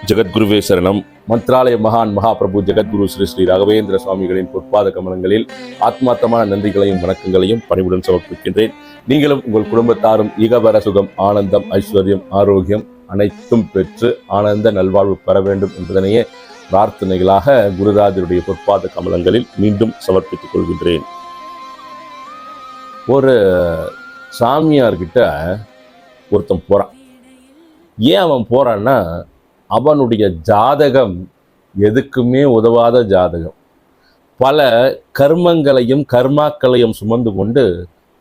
ஜெகத்குருவே சரணம். மந்த்ராலய மகான் மகாபிரபு ஜெகத்குரு ஸ்ரீ ஸ்ரீ ராகவேந்திர சுவாமிகளின் பொற்பாத கமலங்களில் ஆத்மார்த்தமான நன்றிகளையும் வணக்கங்களையும் பணிவுடன் சமர்ப்பிக்கின்றேன். நீங்களும் உங்கள் குடும்பத்தாரும் ஈகபர சுகம், ஆனந்தம், ஐஸ்வர்யம், ஆரோக்கியம் அனைத்தும் பெற்று ஆனந்த நல்வாழ்வு பெற வேண்டும் என்பதனையே பிரார்த்தனைகளாக குருராஜருடைய பொற்பாத கமலங்களில் மீண்டும் சமர்ப்பித்துக் கொள்கின்றேன். ஒரு சாமியார்கிட்ட ஒருத்தன் போகிறான். ஏன் அவன் போகிறான்னா, அவனுடைய ஜாதகம் எதுக்குமே உதவாத ஜாதகம். பல கர்மங்களையும் கர்மாக்களையும் சுமந்து கொண்டு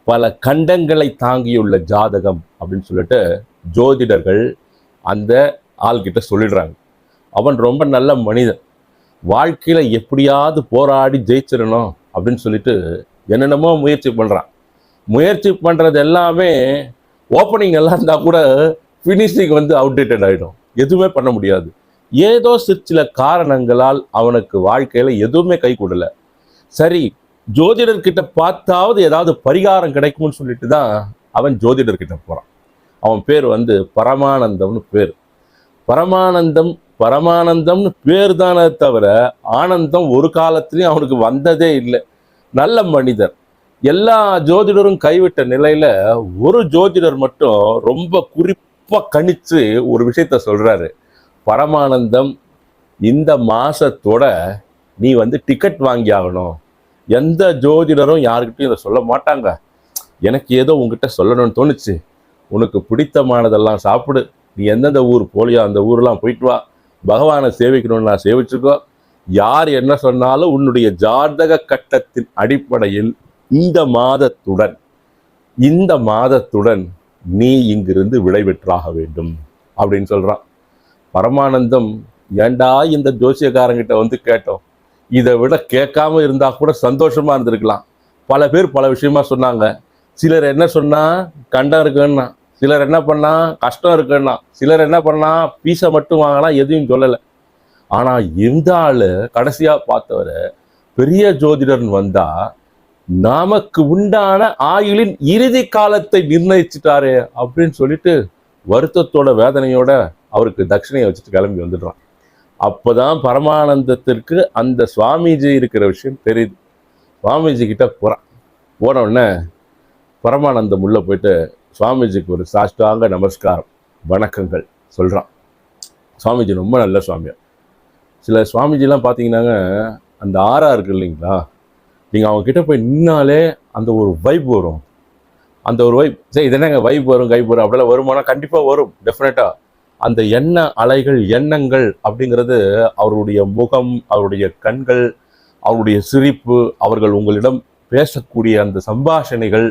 பல கண்டங்களை தாங்கியுள்ள ஜாதகம் அப்படின்னு சொல்லிட்டு ஜோதிடர்கள் அந்த ஆள்கிட்ட சொல்லிடுறாங்க. அவன் ரொம்ப நல்ல மனிதன், வாழ்க்கையில் எப்படியாவது போராடி ஜெயிச்சிடணும் அப்படின்னு சொல்லிட்டு என்னென்னமோ முயற்சி பண்ணுறான். முயற்சி பண்ணுறது எல்லாமே ஓப்பனிங் எல்லாம் இருந்தால் கூட ஃபினிஷிங் அவுடேட்டட் ஆகிடும், எதுவுமே பண்ண முடியாது. ஏதோ சில காரணங்களால் அவனுக்கு வாழ்க்கையில் எதுவுமே கை கூடலை. சரி, ஜோதிடர்கிட்ட பார்த்தாவது ஏதாவது பரிகாரம் கிடைக்கும்னு சொல்லிட்டு தான் அவன் ஜோதிடர்கிட்ட போகிறான். அவன் பேர் பரமானந்தம்னு பேர். பரமானந்தம்னு பேர் தானே தவிர ஆனந்தம் ஒரு காலத்துலேயும் அவனுக்கு வந்ததே இல்லை. நல்ல மனிதர். எல்லா ஜோதிடரும் கைவிட்ட நிலையில் ஒரு ஜோதிடர் மட்டும் ரொம்ப கணிச்சு ஒரு விஷயத்த சொல்றாரு. பரமானந்தம், இந்த மாசத்தோட நீ டிக்கெட் வாங்கி ஆகணும். எந்த ஜோதிடரும் யாருக்கிட்டையும் இதை சொல்ல மாட்டாங்க. எனக்கு ஏதோ உங்ககிட்ட சொல்லணும்னு தோணுச்சு. உனக்கு பிடித்தமானதெல்லாம் சாப்பிடு. நீ எந்தெந்த ஊர் போலியோ அந்த ஊரெலாம் போயிட்டு வா. பகவானை சேவிக்கணும்னு நான் சேவிச்சுக்கோ. யார் என்ன சொன்னாலும் உன்னுடைய ஜாதக கட்டத்தின் அடிப்படையில் இந்த மாதத்துடன் நீ இங்கிருந்து விடைபெற்றாக வேண்டும் அப்படின்னு சொல்றான். பரமானந்தம், ஏண்டா இந்த ஜோசியக்காரங்கிட்ட கேட்டோம், இதை விட கேட்காம இருந்தா கூட சந்தோஷமா இருந்திருக்கலாம். பல பேர் பல விஷயமா சொன்னாங்க. சிலர் என்ன சொன்னா கண்டம் இருக்குன்னா, சிலர் என்ன பண்ணா கஷ்டம் இருக்குன்னா, சிலர் என்ன பண்ணா பீஸை மட்டும் வாங்கலாம், எதையும் சொல்லலை. ஆனா இந்த ஆளு கடைசியா பார்த்தவரை பெரிய ஜோதிடர்னு வந்தா நமக்கு உண்டான ஆயுளின் இறுதி காலத்தை நிர்ணயிச்சுட்டாரு அப்படின்னு சொல்லிட்டு வருத்தத்தோட வேதனையோட அவருக்கு தட்சிணையை வச்சுட்டு கிளம்பி வந்துடுறான். அப்போதான் பரமானந்தத்திற்கு அந்த சுவாமிஜி இருக்கிற விஷயம் தெரியுது. சுவாமிஜி கிட்ட போறான். போன உடனே பரமானந்தம் உள்ள போயிட்டு சுவாமிஜிக்கு ஒரு சாஷ்டாங்க நமஸ்காரம், வணக்கங்கள் சொல்றான். சுவாமிஜி ரொம்ப நல்ல சுவாமியா. சில சுவாமிஜிலாம் பார்த்தீங்கன்னாங்க, அந்த ஆறா இருக்கு இல்லைங்களா, நீங்கள் அவங்க கிட்ட போய் நின்னாலே அந்த ஒரு வைப் வரும். அந்த ஒரு வைப், சரி இது என்னங்க வைப் வரும் கைப் வரும் அப்படிலாம் வருமானா? கண்டிப்பாக வரும், டெஃபினட்டாக. அந்த அலைகள், எண்ணங்கள் அப்படிங்கிறது அவருடைய முகம், அவருடைய கண்கள், அவருடைய சிரிப்பு, அவர்கள் உங்களிடம் பேசக்கூடிய அந்த சம்பாஷணைகள்,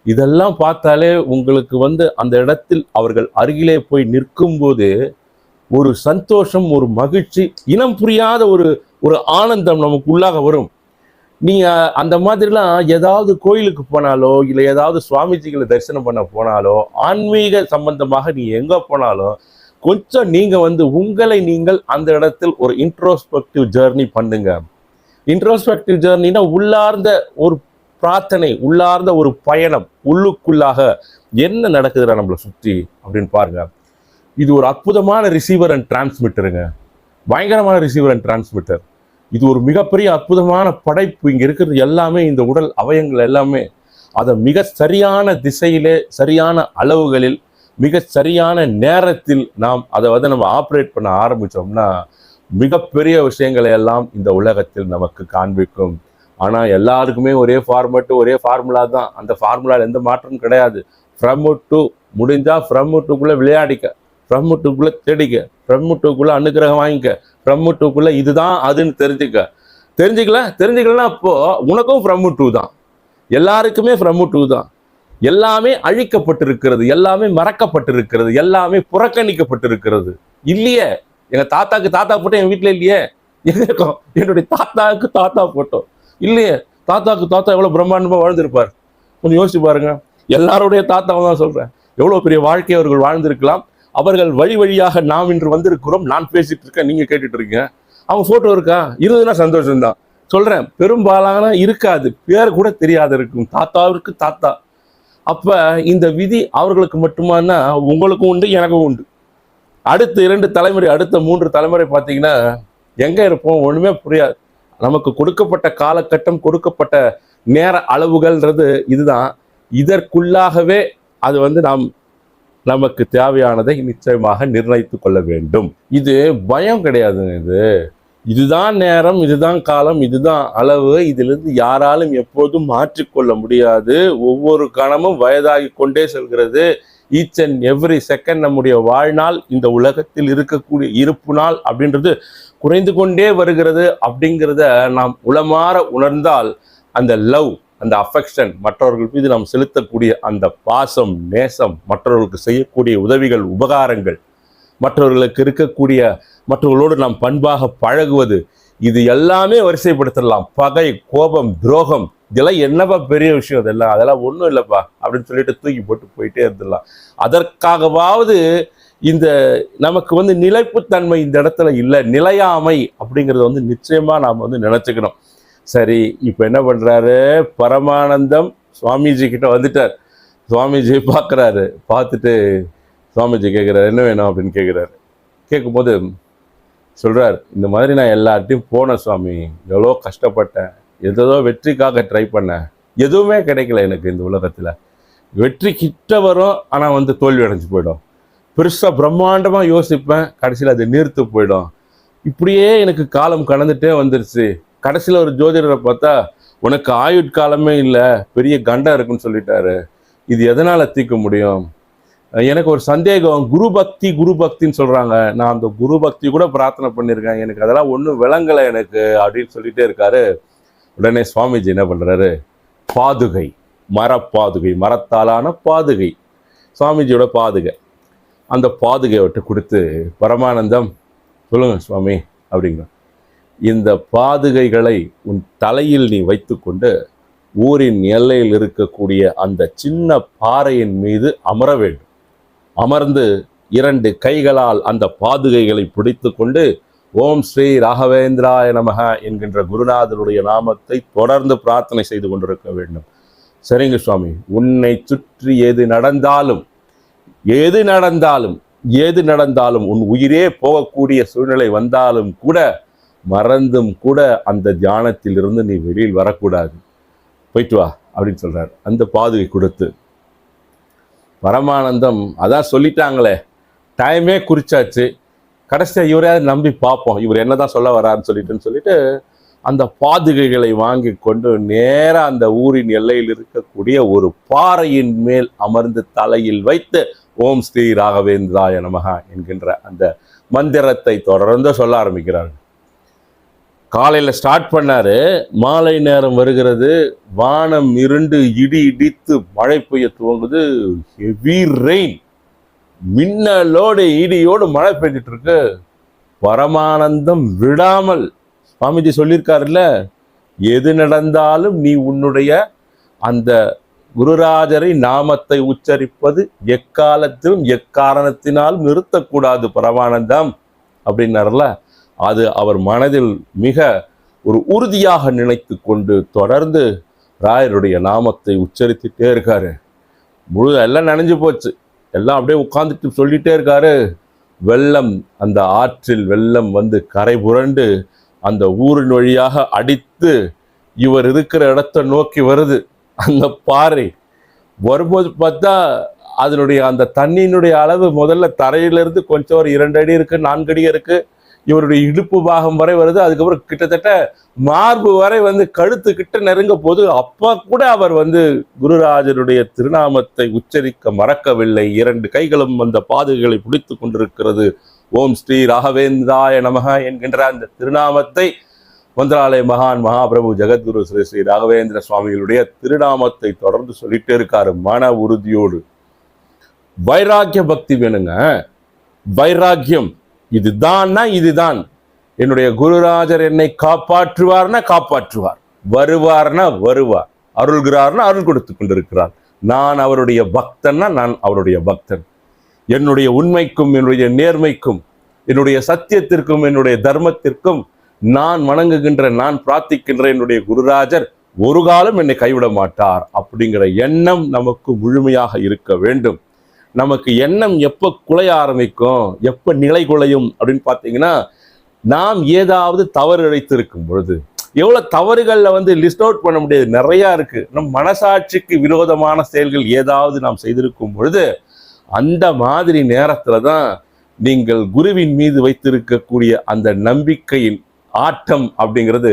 இதெல்லாம் பார்த்தாலே உங்களுக்கு அந்த இடத்தில் அவர்கள் அருகிலே போய் நிற்கும்போது ஒரு சந்தோஷம், ஒரு மகிழ்ச்சி, இனம் புரியாத ஒரு ஆனந்தம் நமக்கு உள்ளாக வரும். நீங்கள் அந்த மாதிரிலாம் ஏதாவது கோயிலுக்கு போனாலோ இல்லை ஏதாவது சுவாமிஜிகளை தரிசனம் பண்ண போனாலோ, ஆன்மீக சம்பந்தமாக நீ எங்கே போனாலும் கொஞ்சம் நீங்கள் உங்களை நீங்கள் அந்த இடத்தில் ஒரு இன்ட்ரோஸ்பெக்டிவ் ஜேர்னி பண்ணுங்க. இன்ட்ரோஸ்பெக்டிவ் ஜேர்னினா உள்ளார்ந்த ஒரு பிரார்த்தனை, உள்ளார்ந்த ஒரு பயணம், உள்ளுக்குள்ளாக என்ன நடக்குதுடா நம்மளை சுற்றி அப்படின்னு பாருங்க. இது ஒரு அற்புதமான ரிசீவர் அண்ட் டிரான்ஸ்மிட்டருங்க, பயங்கரமான ரிசீவர் அண்ட் டிரான்ஸ்மிட்டர். இது ஒரு மிகப்பெரிய அற்புதமான படைப்பு. இங்கே இருக்கிறது எல்லாமே, இந்த உடல் அவயங்கள் எல்லாமே அதை மிக சரியான திசையிலே, சரியான அளவுகளில், மிக சரியான நேரத்தில் நாம் அதை நம்ம ஆப்ரேட் பண்ண ஆரம்பித்தோம்னா மிகப்பெரிய விஷயங்களை எல்லாம் இந்த உலகத்தில் நமக்கு காண்பிக்கும். ஆனால் எல்லாருக்குமே ஒரே ஃபார்மேட்டு, ஒரே ஃபார்முலா தான். அந்த ஃபார்முலாவில் எந்த மாற்றமும் கிடையாது. ஃப்ரம் டு முடிஞ்சால் ஃப்ரம் டுக்குள்ளே விளையாடிக்க, ஃப்ரம் டுக்குள்ளே தேடிக்க, ஃப்ரம் டுக்குள்ளே அனுகிரகம் வாங்கிக்க, ஃப்ரம் டுக்குள்ளே இதுதான் அதுன்னு தெரிஞ்சுக்கலாம். அப்போ உனக்கும் ஃப்ரம் டு தான், எல்லாருக்குமே ஃப்ரம் டு தான். எல்லாமே அழிக்கப்பட்டிருக்கிறது, எல்லாமே மறக்கப்பட்டிருக்கிறது, எல்லாமே புறக்கணிக்கப்பட்டிருக்கிறது. இல்லையே, எங்கள் தாத்தா போட்டோ என் வீட்டில் இல்லையே, என்னுடைய தாத்தாவுக்கு தாத்தா போட்டோ இல்லையே. தாத்தா எவ்வளோ பிரம்மாண்டமாக வாழ்ந்திருப்பார், கொஞ்சம் யோசிச்சு பாருங்க. எல்லாருடைய தாத்தாவை தான் சொல்கிறேன். எவ்வளோ பெரிய வாழ்க்கையை அவர்கள் வாழ்ந்திருக்கலாம். அவர்கள் வழியாக நாம் இன்று வந்திருக்கிறோம். நான் பேசிட்டு இருக்கேன், நீங்க கேட்டுட்டு இருக்கீங்க. அவங்க போட்டோ இருக்கா? இருந்ததுன்னா சந்தோஷம்தான். சொல்றேன், பெரும்பாலான இருக்காது, பேர் கூட தெரியாது இருக்கும். தாத்தாவிற்கு தாத்தா. அப்ப இந்த விதி அவர்களுக்கு மட்டுமானா உங்களுக்கும் உண்டு, எனக்கும் உண்டு. அடுத்த 2 தலைமுறை, அடுத்த 3 தலைமுறை பார்த்தீங்கன்னா எங்க இருப்போம்? ஒண்ணுமே புரியாது. நமக்கு கொடுக்கப்பட்ட காலகட்டம், கொடுக்கப்பட்ட நேர அளவுகள்ன்றது இதுதான். இதற்குள்ளாகவே அது நமக்கு தேவையானதை நிச்சயமாக நிர்ணயித்து கொள்ள வேண்டும். இது பயம் கிடையாதுங்க. இதுதான் நேரம், இதுதான் காலம், இதுதான் அளவு. இதிலிருந்து யாராலும் எப்போதும் மாற்றிக்கொள்ள முடியாது. ஒவ்வொரு கணமும் வயதாகி கொண்டே செல்கிறது. ஈச் அண்ட் எவ்ரி செகண்ட் நம்முடைய வாழ்நாள், இந்த உலகத்தில் இருக்கக்கூடிய இருப்பு நாள் அப்படின்றது குறைந்து கொண்டே வருகிறது. அப்படிங்கிறத நாம் உளமாற உணர்ந்தால் அந்த லவ், அந்த அஃபெக்ஷன், மற்றவர்கள் மீது நாம் செலுத்தக்கூடிய அந்த பாசம், நேசம், மற்றவர்களுக்கு செய்யக்கூடிய உதவிகள், உபகாரங்கள், மற்றவர்களுக்கு இருக்கக்கூடிய, மற்றவர்களோடு நாம் பண்பாக பழகுவது, இது எல்லாமே வரிசைப்படுத்தலாம். பகை, கோபம், துரோகம், இதெல்லாம் என்னப்பா பெரிய விஷயம்? அதெல்லாம் ஒன்றும் இல்லைப்பா அப்படின்னு சொல்லிட்டு தூக்கி போட்டு போயிட்டே இருந்துடலாம். அதற்காகவாவது இந்த நமக்கு நிலைப்புத்தன்மை இந்த இடத்துல இல்லை, நிலையாமை அப்படிங்கிறத நிச்சயமா நாம் நினைச்சுக்கணும். சரி, இப்போ என்ன பண்றாரு? பரமானந்தம் சுவாமிஜி கிட்ட வந்துட்டார். சுவாமிஜி பார்க்குறாரு. பார்த்துட்டு சுவாமிஜி கேட்குறாரு, என்ன வேணும் அப்படின்னு கேட்குறாரு. கேட்கும்போது சொல்றார், இந்த மாதிரி நான் எல்லார்ட்டையும் போனேன் சுவாமி, எவ்வளோ கஷ்டப்பட்டேன், ஏதோ வெற்றிக்காக ட்ரை பண்ணேன், எதுவுமே கிடைக்கல எனக்கு. இந்த உலகத்தில் வெற்றி கிட்ட வரும், ஆனால் தோல்வி அடைஞ்சு போயிடும். பெருசாக பிரம்மாண்டமாக யோசிப்பேன், கடைசியில் அது நீர்த்து போயிடும். இப்படியே எனக்கு காலம் கடந்துட்டே வந்துருச்சு. கடைசியில் ஒரு ஜோதிடரை பார்த்தா, உனக்கு ஆயுட்காலமே இல்லை, பெரிய கண்டம் இருக்குன்னு சொல்லிட்டாரு. இது எதனால் தீர்க்க முடியும்? எனக்கு ஒரு சந்தேகம். குரு பக்தின்னு சொல்கிறாங்க. நான் அந்த குரு பக்தி கூட பிரார்த்தனை பண்ணியிருக்கேன், எனக்கு அதெல்லாம் ஒன்றும் விளங்கலை எனக்கு அப்படின்னு சொல்லிட்டே இருக்காரு. உடனே சுவாமிஜி என்ன பண்ணுறாரு? பாதுகை, மரப்பாதுகை, மரத்தாலான பாதுகை, சுவாமிஜியோட பாதுகை. அந்த பாதுகையை விட்டு கொடுத்து, பரமானந்தம் சொல்லுங்க சுவாமி அப்படிங்கிற, இந்த பாதுகைகளை உன் தலையில் நீ வைத்துக்கொண்டு ஊரின் எல்லையில் இருக்கக்கூடிய அந்த சின்ன பாறையின் மீது அமர வேண்டும். அமர்ந்து 2 கைகளால் அந்த பாதுகைகளை பிடித்து கொண்டு ஓம் ஸ்ரீ ராகவேந்திராய நமக என்கின்ற குருநாதருடைய நாமத்தை தொடர்ந்து பிரார்த்தனை செய்து கொண்டிருக்க வேண்டும். சரிங்க சுவாமி, உன்னை சுற்றி எது நடந்தாலும் உன் உயிரே போகக்கூடிய சூழ்நிலை வந்தாலும் கூட, மறந்தும் கூட அந்த தியானத்தில் இருந்து நீ வெளியில் வரக்கூடாது, போயிட்டு வா அப்படின்னு சொல்றாரு. அந்த பாதுகை கொடுத்து பரமானந்தம், அதான் சொல்லிட்டாங்களே, டைமே குறிச்சாச்சு, கடைசியாக இவரையாவது நம்பி பார்ப்போம், இவர் என்னதான் சொல்ல வரான்னு சொல்லிட்டு அந்த பாதுகைகளை வாங்கி கொண்டு நேராக அந்த ஊரின் எல்லையில் இருக்கக்கூடிய ஒரு பாறையின் மேல் அமர்ந்து தலையில் வைத்து ஓம் ஸ்ரீ ராகவேந்திராய நமகா என்கின்ற அந்த மந்திரத்தை தொடர்ந்து சொல்ல ஆரம்பிக்கிறார். காலையில் ஸ்டார்ட் பண்ணாரு, மாலை நேரம் வருகிறது, வானம் இருண்டு இடி இடித்து மழை பெய்ய துவங்குது. ஹெவி ரெயின், மின்னலோடு இடியோடு மழை பெய்ஞ்சிட்டு இருக்கு. பரமானந்தம் விடாமல், சுவாமிஜி சொல்லியிருக்காருல்ல, எது நடந்தாலும் நீ உன்னுடைய அந்த குருராஜரை நாமத்தை உச்சரிப்பது எக்காலத்திலும் எக்காரணத்தினாலும் நிறுத்தக்கூடாது பரமானந்தம் அப்படின்னார்ல. அது அவர் மனதில் மிக ஒரு உறுதியாக நினைத்து கொண்டு தொடர்ந்து ராயருடைய நாமத்தை உச்சரித்துட்டே இருக்காரு. எல்லாம் நனைஞ்சு போச்சு, எல்லாம் அப்படியே உட்கார்ந்துட்டு சொல்லிட்டே இருக்காரு. வெள்ளம், அந்த ஆற்றில் வெள்ளம் கரை புரண்டு அந்த ஊரின் வழியாக அடித்து இவர் இருக்கிற இடத்தை நோக்கி வருது. அந்த பாறை வரும்போது பார்த்தா அதனுடைய அந்த தண்ணியினுடைய அளவு முதல்ல தரையிலிருந்து கொஞ்சம் ஒரு 2 அடி இருக்கு, 4 அடி இருக்கு. இவருடைய இடுப்பு பாகம் வரை வருது. அதுக்கப்புறம் கிட்டத்தட்ட மார்பு வரை கழுத்து கிட்ட நெருங்க போது. அப்பா கூட அவர் குருராஜருடைய திருநாமத்தை உச்சரிக்க மறக்கவில்லை. 2 கைகளும் அந்த பாதுகளை பிடித்து கொண்டிருக்கிறது. ஓம் ஸ்ரீ ராகவேந்திராய நமக என்கின்ற அந்த திருநாமத்தை, மந்திராலய மகான் மகாபிரபு ஜெகத்குரு ஸ்ரீ ஸ்ரீ ராகவேந்திர சுவாமிகளுடைய திருநாமத்தை தொடர்ந்து சொல்லிட்டே இருக்காரு மன உறுதியோடு. வைராக்கிய பக்தி வேணுங்க. வைராக்கியம், இதுதான்னா இதுதான், என்னுடைய குருராஜர் என்னை காப்பாற்றுவார்னா காப்பாற்றுவார், வருவார்னா வருவார், அருள்கிறார்னா அருள் கொடுத்து கொண்டிருக்கிறார். நான் அவருடைய பக்தன்னா நான் அவருடைய பக்தன். என்னுடைய உண்மைக்கும் என்னுடைய நேர்மைக்கும் என்னுடைய சத்தியத்திற்கும் என்னுடைய தர்மத்திற்கும் நான் வணங்குகின்ற, நான் பிரார்த்திக்கின்ற என்னுடைய குருராஜர் ஒரு காலம் என்னை கைவிட மாட்டார் அப்படிங்கிற எண்ணம் நமக்கு முழுமையாக இருக்க வேண்டும். நமக்கு எண்ணம் எப்போ குலைய ஆரம்பிக்கும், எப்போ நிலை குலையும் அப்படின்னு பார்த்தீங்கன்னா, நாம் ஏதாவது தவறு இழைத்திருக்கும் பொழுது. எவ்வளோ தவறுகளில் லிஸ்ட் அவுட் பண்ண முடியாது, நிறையா இருக்கு. நம் மனசாட்சிக்கு விரோதமான செயல்கள் ஏதாவது நாம் செய்திருக்கும் பொழுது, அந்த மாதிரி நேரத்தில் தான் நீங்கள் குருவின் மீது வைத்திருக்கக்கூடிய அந்த நம்பிக்கையின் ஆட்டம் அப்படிங்கிறது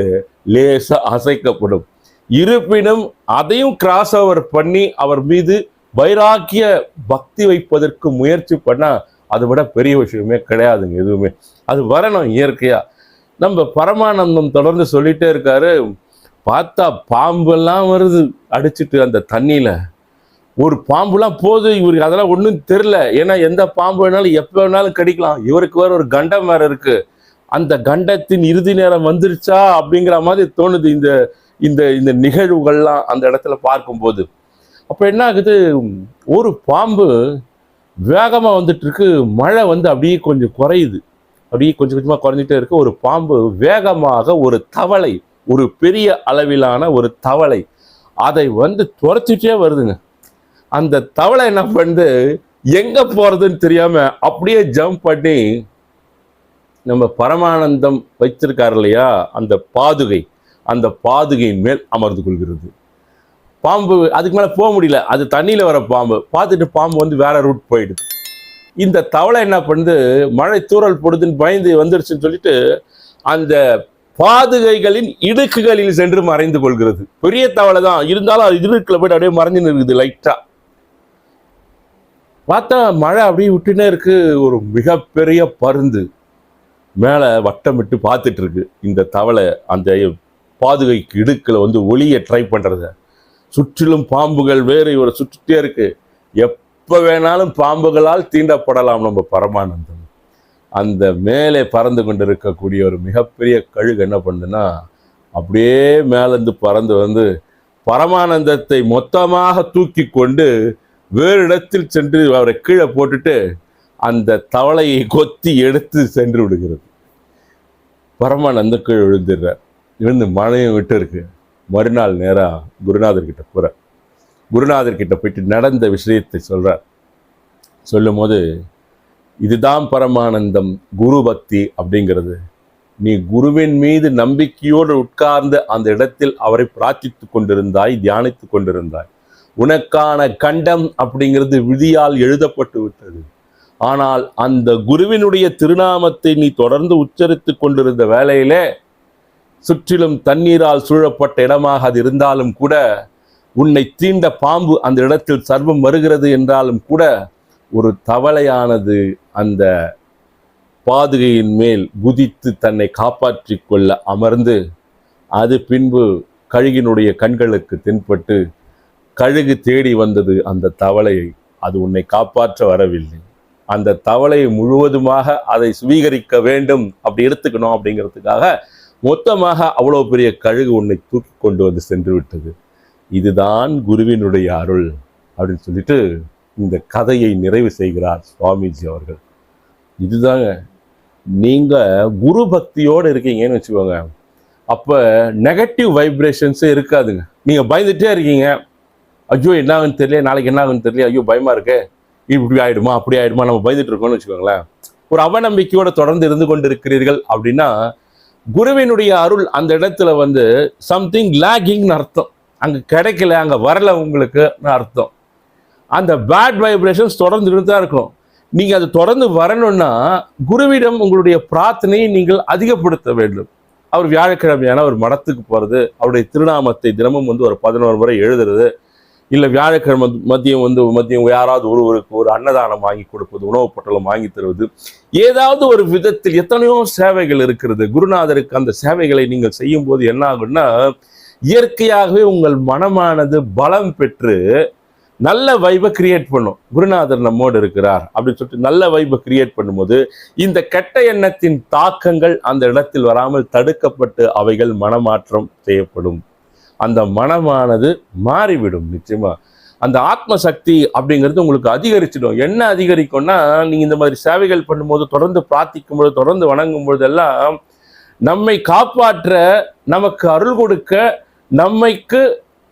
லேசா அசைக்கப்படும். இருப்பினும் அதையும் கிராஸ் ஓவர் பண்ணி அவர் மீது வைராக்கிய பக்தி வைப்பதற்கு முயற்சி பண்ணா அதை விட பெரிய விஷயமே கிடையாதுங்க எதுவுமே. அது வரணும் இயற்கையா. நம்ம பரமானந்தம் தொடர்ந்து சொல்லிட்டே இருக்காரு, பார்த்தா பாம்பெல்லாம் வருது அடிச்சுட்டு அந்த தண்ணியில. ஒரு பாம்புலாம் போகுது, இவருக்கு அதெல்லாம் ஒன்றும் தெரில. ஏன்னா எந்த பாம்பு வேணாலும் எப்போ வேணாலும் கடிக்கலாம். இவருக்கு வேற ஒரு கண்டம் வேற இருக்கு. அந்த கண்டத்தின் இறுதி நேரம் வந்துருச்சா அப்படிங்கிற மாதிரி தோணுது இந்த இந்த இந்த நிகழ்வுகள்லாம் அந்த இடத்துல பார்க்கும்போது. அப்போ என்ன ஆகுது, ஒரு பாம்பு வேகமாக வந்துட்டு இருக்கு, மழை அப்படியே கொஞ்சம் குறையுது, அப்படியே கொஞ்சம் கொஞ்சமாக குறைஞ்சிட்டே இருக்கு. ஒரு பாம்பு வேகமாக ஒரு தவளை, ஒரு பெரிய அளவிலான ஒரு தவளை அதை துரத்திட்டே வருதுங்க. அந்த தவளை என்ன பண்ணுது, எங்க போறதுன்னு தெரியாம அப்படியே ஜம்ப் பண்ணி நம்ம பரமானந்தம் வைத்திருக்காரு இல்லையா அந்த பாதுகை, அந்த பாதுகையின் மேல் அமர்ந்து கொள்கிறது. பாம்பு அதுக்கு மேலே போக முடியல, அது தண்ணியில் வர பாம்பு பார்த்துட்டு பாம்பு வேற ரூட் போயிடுது. இந்த தவளை என்ன பண்ணுது, மழை தூறல் போடுதுன்னு பயந்து வந்துருச்சுன்னு சொல்லிட்டு அந்த பாதுகைகளின் இடுக்குகளில் சென்று மறைந்து கொள்கிறது. பெரிய தவளை தான் இருந்தாலும் அது இடுக்குல போயிட்டு அப்படியே மறைஞ்சு நிற்குது. லைட்டா பார்த்தா மழை அப்படியே விட்டுனே இருக்கு. ஒரு மிகப்பெரிய பருந்து மேலே வட்டமிட்டு பார்த்துட்டு இருக்கு. இந்த தவளை அந்த பாதுகைக்கு இடுக்கில் ஒளிய ட்ரை பண்ணுறத. சுற்றிலும் பாம்புகள் வேறு இவரை சுற்றிட்டே இருக்கு. எப்போ வேணாலும் பாம்புகளால் தீண்டப்படலாம் நம்ம பரமானந்தம். அந்த மேலே பறந்து கொண்டு இருக்கக்கூடிய ஒரு மிகப்பெரிய கழுகு என்ன பண்ணுதுன்னா, அப்படியே மேலேருந்து பறந்து பரமானந்தத்தை மொத்தமாக தூக்கி கொண்டு வேறு இடத்தில் சென்று அவரை கீழே போட்டுட்டு அந்த தவளையை கொத்தி எடுத்து சென்று விடுகிறது. பரமானந்தம் கீழே விழுந்துடுறார். விழுந்து மழையும் விட்டு இருக்கு. மறுநாள் நேராக குருநாதர்கிட்ட போகிறார். குருநாதர்கிட்ட போயிட்டு நடந்த விஷயத்தை சொல்கிறார். சொல்லும் போது, இதுதான் பரமானந்தம் குரு பக்தி அப்படிங்கிறது. நீ குருவின் மீது நம்பிக்கையோடு உட்கார்ந்து அந்த இடத்தில் அவரை பிரார்த்தித்து கொண்டிருந்தாய், தியானித்து கொண்டிருந்தாய். உனக்கான கண்டம் அப்படிங்கிறது விதியால் எழுதப்பட்டு விட்டது. ஆனால் அந்த குருவினுடைய திருநாமத்தை நீ தொடர்ந்து உச்சரித்து கொண்டிருந்த வேளையிலே, சுற்றிலும் தண்ணீரால் சூழப்பட்ட இடமாக அது இருந்தாலும் கூட, உன்னை தீண்ட பாம்பு அந்த இடத்தில் சர்வம் வருகிறது என்றாலும் கூட, ஒரு தவளையானது அந்த பாதுகையின் மேல் குதித்து தன்னை காப்பாற்றி கொள்ள அமர்ந்து, அது பின்பு கழுகினுடைய கண்களுக்கு தென்பட்டு கழுகு தேடி வந்தது அந்த தவளையை. அது உன்னை காப்பாற்ற வரவில்லை. அந்த தவளையை முழுவதுமாக அதை சுவீகரிக்க வேண்டும், அப்படி எடுத்துக்கணும் அப்படிங்கிறதுக்காக மொத்தமாக அவ்வளோ பெரிய கழுகு உன்னை தூக்கி கொண்டு சென்று விட்டது. இதுதான் குருவினுடைய அருள் அப்படின்னு சொல்லிட்டு இந்த கதையை நிறைவு செய்கிறார் சுவாமிஜி அவர்கள். இதுதாங்க, நீங்க குரு பக்தியோடு இருக்கீங்கன்னு வச்சுக்கோங்க, அப்போ நெகட்டிவ் வைப்ரேஷன்ஸே இருக்காதுங்க. நீங்க பயந்துட்டே இருக்கீங்க, ஐயோ என்ன ஆகுன்னு தெரியல, நாளைக்கு என்ன ஆகுன்னு தெரியல, ஐயோ பயமா இருக்கு, இப்படி ஆயிடுமா அப்படி ஆயிடுமா, நம்ம பயந்துட்டு இருக்கோம்னு வச்சுக்கோங்களேன். ஒரு அவநம்பிக்கையோட தொடர்ந்து இருந்து கொண்டு இருக்கிறீர்கள் அப்படின்னா, குருவினுடைய அருள் அந்த இடத்துல சம்திங் லேகிங்னு அர்த்தம். அங்கே கிடைக்கல, அங்கே வரல உங்களுக்குன்னு அர்த்தம். அந்த பேட் வைப்ரேஷன்ஸ் தொடர்ந்துட்டு தான் இருக்கும். நீங்கள் அது தொடர்ந்து வரணும்னா குருவிடம் உங்களுடைய பிரார்த்தனையை நீங்கள் அதிகப்படுத்த வேண்டும். அவர் வியாழக்கிழமையான ஒரு மடத்துக்கு போகிறது, அவருடைய திருநாமத்தை தினமும் ஒரு 11 முறை எழுதுறது, இல்லை வியாழக்கிழமை மதியம் யாராவது ஒருவருக்கு ஒரு அன்னதானம் வாங்கி கொடுப்பது, உணவுப் பொட்டலம் வாங்கி தருவது, ஏதாவது ஒரு விதத்தில் எத்தனையோ சேவைகள் இருக்கிறது. குருநாதருக்கு அந்த சேவைகளை நீங்கள் செய்யும் போது என்ன ஆகும்னா, இயற்கையாகவே உங்கள் மனமானது பலம் பெற்று நல்ல வைபை கிரியேட் பண்ணும். குருநாதர் நம்மோடு இருக்கிறார் அப்படின்னு சொல்லிட்டு நல்ல வைபை கிரியேட் பண்ணும்போது இந்த கெட்ட எண்ணத்தின் தாக்கங்கள் அந்த இடத்தில் வராமல் தடுக்கப்பட்டு அவைகள் மனமாற்றம் செய்யப்படும். அந்த மனமானது மாறிவிடும். நிச்சயமா அந்த ஆத்ம சக்தி அப்படிங்கிறது உங்களுக்கு அதிகரிச்சிடும். என்ன அதிகரிக்கும்னா, நீங்க இந்த மாதிரி சேவைகள் பண்ணும்போது, தொடர்ந்து பிரார்த்திக்கும் போது, தொடர்ந்து வணங்கும் பொழுதெல்லாம் நம்மை காப்பாற்ற, நமக்கு அருள் கொடுக்க, நம்மைக்கு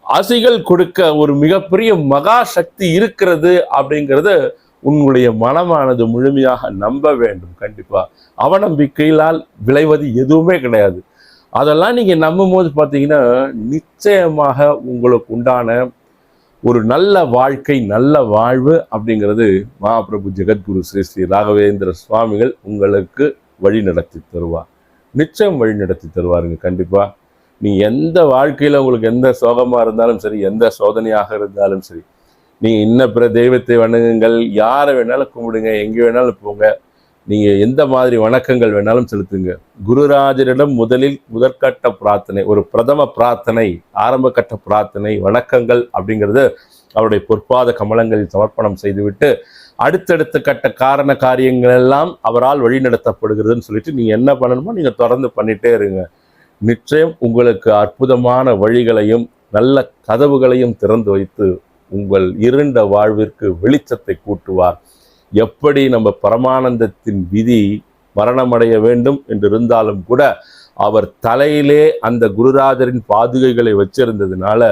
ஆசைகள் கொடுக்க ஒரு மிகப்பெரிய மகா சக்தி இருக்கிறது அப்படிங்கிறது உன்னுடைய மனமானது முழுமையாக நம்ப வேண்டும். கண்டிப்பா அவநம்பிக்கையினால் விளைவது எதுவுமே கிடையாது. அதெல்லாம் நீங்க நம்பும் போது பார்த்தீங்கன்னா நிச்சயமாக உங்களுக்கு உண்டான ஒரு நல்ல வாழ்க்கை, நல்ல வாழ்வு அப்படிங்கிறது மகாபிரபு ஜெகத்குரு ஸ்ரீ ஸ்ரீ ராகவேந்திர சுவாமிகள் உங்களுக்கு வழி நடத்தி தருவார். நிச்சயம் வழி நடத்தி தருவாருங்க. கண்டிப்பா நீ எந்த வாழ்க்கையில உங்களுக்கு எந்த சோகமா இருந்தாலும் சரி, எந்த சோதனையாக இருந்தாலும் சரி, நீங்க இன்ன பிற தெய்வத்தை வணங்குங்கள், யாரை வேணாலும் கும்பிடுங்க, எங்க வேணாலும் போங்க, நீங்க எந்த மாதிரி வணக்கங்கள் வேணாலும் செலுத்துங்க. குருராஜரிடம் முதற்கட்ட பிரார்த்தனை, ஒரு பிரதம பிரார்த்தனை, ஆரம்ப கட்ட பிரார்த்தனை, வணக்கங்கள் அப்படிங்கிறது அவருடைய பொற்பாத கமலங்களில் சமர்ப்பணம் செய்துவிட்டு அடுத்தடுத்த கட்ட காரண காரியங்கள் எல்லாம் அவரால் வழிநடத்தப்படுகிறதுன்னு சொல்லிட்டு நீங்க என்ன பண்ணணுமோ நீங்க தொடர்ந்து பண்ணிட்டே இருங்க. நிச்சயம் உங்களுக்கு அற்புதமான வழிகளையும் நல்ல கதவுகளையும் திறந்து வைத்து உங்கள் இருண்ட வாழ்விற்கு வெளிச்சத்தை கூட்டுவார். எப்படி நம்ம பரமானந்தத்தின் விதி மரணமடைய வேண்டும் என்று இருந்தாலும் கூட அவர் தலையிலே அந்த குருராஜரின் பாதுகைகளை வச்சிருந்ததுனால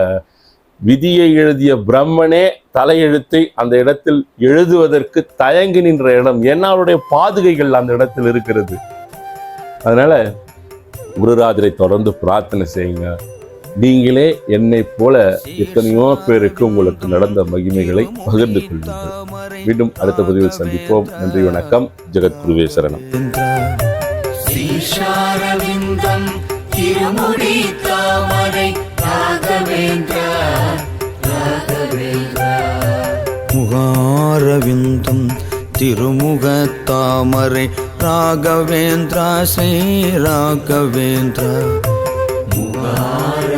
விதியை எழுதிய பிரம்மனே தலையெழுத்தை அந்த இடத்தில் எழுதுவதற்கு தயங்கி நின்ற இடம். ஏன்னா அவருடைய பாதுகைகள் அந்த இடத்தில் இருக்கிறது. அதனால குருராஜரை தொடர்ந்து பிரார்த்தனை செய்யுங்க. நீங்களே என்னை போல எத்தனையோ பேருக்கு உங்களுக்கு நடந்த மகிமைகளை பகிர்ந்து கொள்ளுங்கள். மீண்டும் அடுத்த பதிவில் சந்திப்போம். நன்றி, வணக்கம். ஜெகத்குருவே சரணம். முகாரவிந்தம் திருமுகத்தாமரை ராகவேந்திரா ஸ்ரீ ராகவேந்திரா. முகார